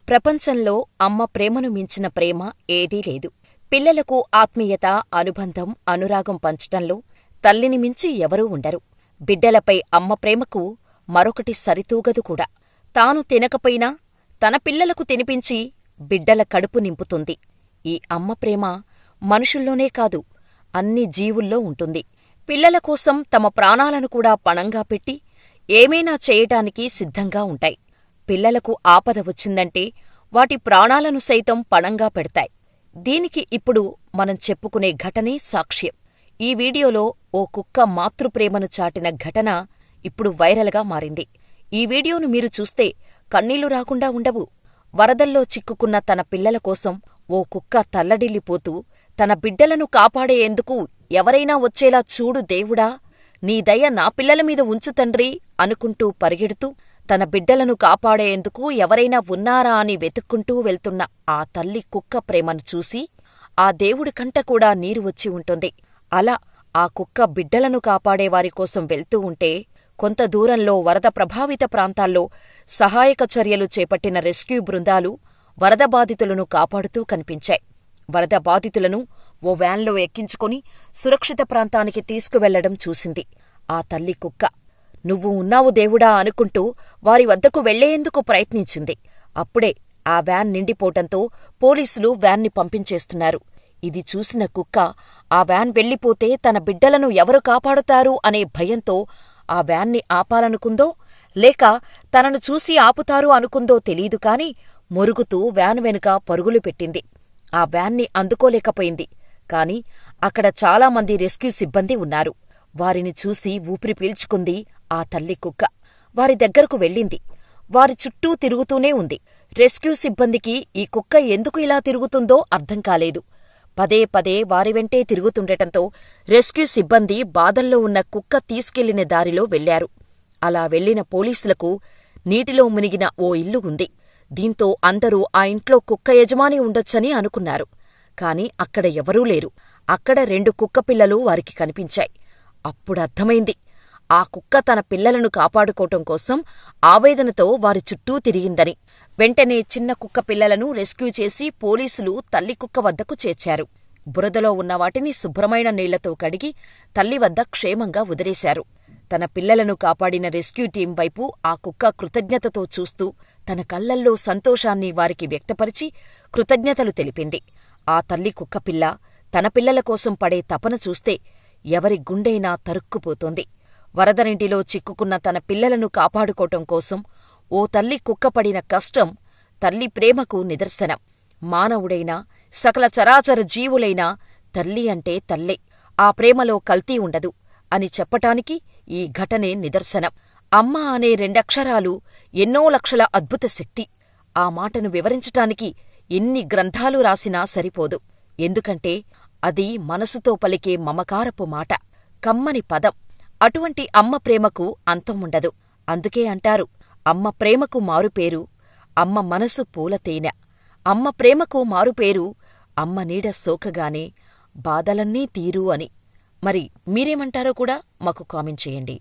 ప్రపంచంలో అమ్మ ప్రేమను మించిన ప్రేమ ఏదీ లేదు. పిల్లలకు ఆత్మీయత, అనుబంధం, అనురాగం పంచటంలో తల్లిని మించి ఎవరూ ఉండరు. బిడ్డలపై అమ్మ ప్రేమకు మరొకటి సరితూగదు కూడా. తాను తినకపోయినా తన పిల్లలకు తినిపించి బిడ్డల కడుపు నింపుతుంది. ఈ అమ్మ ప్రేమ మనుషుల్లోనే కాదు, అన్ని జీవుల్లో ఉంటుంది. పిల్లల కోసం తమ ప్రాణాలను కూడా పణంగా పెట్టి ఏమైనా చేయటానికి సిద్ధంగా ఉంటాయి. పిల్లలకు ఆపద వచ్చిందంటే వాటి ప్రాణాలను సైతం పణంగా పెడతాయి. దీనికి ఇప్పుడు మనం చెప్పుకునే ఘటనే సాక్ష్యం. ఈ వీడియోలో ఓ కుక్క మాతృప్రేమను చాటిన ఘటన ఇప్పుడు వైరల్గా మారింది. ఈ వీడియోను మీరు చూస్తే కన్నీళ్లు రాకుండా ఉండవు. వరదల్లో చిక్కుకున్న తన పిల్లల కోసం ఓ కుక్క తల్లడిల్లిపోతూ తన బిడ్డలను కాపాడేందుకు ఎవరైనా వచ్చేలా చూడు దేవుడా, నీ దయ నా పిల్లలమీద ఉంచు తండ్రీ అనుకుంటూ పరిగెడుతూ తన బిడ్డలను కాపాడేందుకు ఎవరైనా ఉన్నారా అని వెతుక్కుంటూ వెళ్తున్న ఆ తల్లి కుక్క ప్రేమను చూసి ఆ దేవుడి కంట కూడా నీరు వచ్చి ఉంటుంది. అలా ఆ కుక్క బిడ్డలను కాపాడేవారికోసం వెళ్తూ ఉంటే కొంత దూరంలో వరద ప్రభావిత ప్రాంతాల్లో సహాయక చర్యలు చేపట్టిన రెస్క్యూ బృందాలు వరద బాధితులను కాపాడుతూ కనిపించాయి. వరద బాధితులను ఓ వ్యాన్లో ఎక్కించుకుని సురక్షిత ప్రాంతానికి తీసుకువెళ్లడం చూసింది ఆ తల్లి కుక్క. నువ్వు ఉన్నావు దేవుడా అనుకుంటూ వారి వద్దకు వెళ్లేందుకు ప్రయత్నించింది. అప్పుడే ఆ వ్యాన్ నిండిపోవటంతో పోలీసులు వ్యాన్ని పంపించేస్తున్నారు. ఇది చూసిన కుక్క ఆ వ్యాన్ వెళ్ళిపోతే తన బిడ్డలను ఎవరు కాపాడుతారు అనే భయంతో ఆ వ్యాన్ని ఆపాలనుకుందో లేక తనను చూసి ఆపుతారు అనుకుందో తెలీదు కాని మొరుగుతూ వ్యాన్ వెనుక పరుగులు పెట్టింది. ఆ వ్యాన్ని అందుకోలేకపోయింది. కాని అక్కడ చాలామంది రెస్క్యూ సిబ్బంది ఉన్నారు. వారిని చూసి ఊపిరి పీల్చుకుంది ఆ తల్లి కుక్క. వారి దగ్గరకు వెళ్ళింది. వారి చుట్టూ తిరుగుతూనే ఉంది. రెస్క్యూ సిబ్బందికి ఈ కుక్క ఎందుకు ఇలా తిరుగుతుందో అర్థం కాలేదు. పదే పదే వారి వెంటే తిరుగుతుండటంతో రెస్క్యూ సిబ్బంది బాధల్లో ఉన్న కుక్క తీసుకెళ్లిన దారిలో వెళ్లారు. అలా వెళ్లిన పోలీసులకు నీటిలో మునిగిన ఓ ఇల్లు ఉంది. దీంతో అందరూ ఆ ఇంట్లో కుక్క యజమాని ఉండొచ్చని అనుకున్నారు. కాని అక్కడ ఎవరూ లేరు. అక్కడ 2 కుక్కపిల్లలు వారికి కనిపించాయి. అప్పుడర్థమైంది, ఆ కుక్క తన పిల్లలను కాపాడుకోవటం కోసం ఆవేదనతో వారి చుట్టూ తిరిగిందని. వెంటనే చిన్న కుక్క పిల్లలను రెస్క్యూ చేసి పోలీసులు తల్లి కుక్క వద్దకు చేర్చారు. బురదలో ఉన్న వాటిని శుభ్రమైన నీళ్లతో కడిగి తల్లి వద్ద క్షేమంగా వదిలేశారు. తన పిల్లలను కాపాడిన రెస్క్యూ టీం వైపు ఆ కుక్క కృతజ్ఞతతో చూస్తూ తన కళ్లల్లో సంతోషాన్ని వారికి వ్యక్తపరిచి కృతజ్ఞతలు తెలిపింది. ఆ తల్లి కుక్కపిల్ల తన పిల్లల కోసం పడే తపన చూస్తే ఎవరి గుండెైనా తరుక్కుపోతోంది. వరదనింటిలో చిక్కుకున్న తన పిల్లలను కాపాడుకోవటం కోసం ఓ తల్లి కుక్కపడిన కష్టం తల్లి ప్రేమకు నిదర్శనం. మానవుడైనా సకల చరాచర జీవులైనా తల్లి అంటే తల్లే, ఆ ప్రేమలో కల్తీ ఉండదు అని చెప్పటానికి ఈ ఘటనే నిదర్శనం. అమ్మ అనే 2 అక్షరాలు ఎన్నో లక్షల అద్భుత శక్తి. ఆ మాటను వివరించటానికి ఎన్ని గ్రంథాలు రాసినా సరిపోదు. ఎందుకంటే అది మనసుతో పలికే మమకారపు మాట, కమ్మని పదం. అటువంటి అమ్మ ప్రేమకు అంతం ఉండదు. అందుకే అంటారు, అమ్మ ప్రేమకు మారుపేరు అమ్మ మనసు పూలతేనె. అమ్మ ప్రేమకు మారుపేరు అమ్మ నీడ సోకగానే బాధలన్నీ తీరు అని. మరి మీరేమంటారో కూడా మాకు కామెంట్ చేయండి.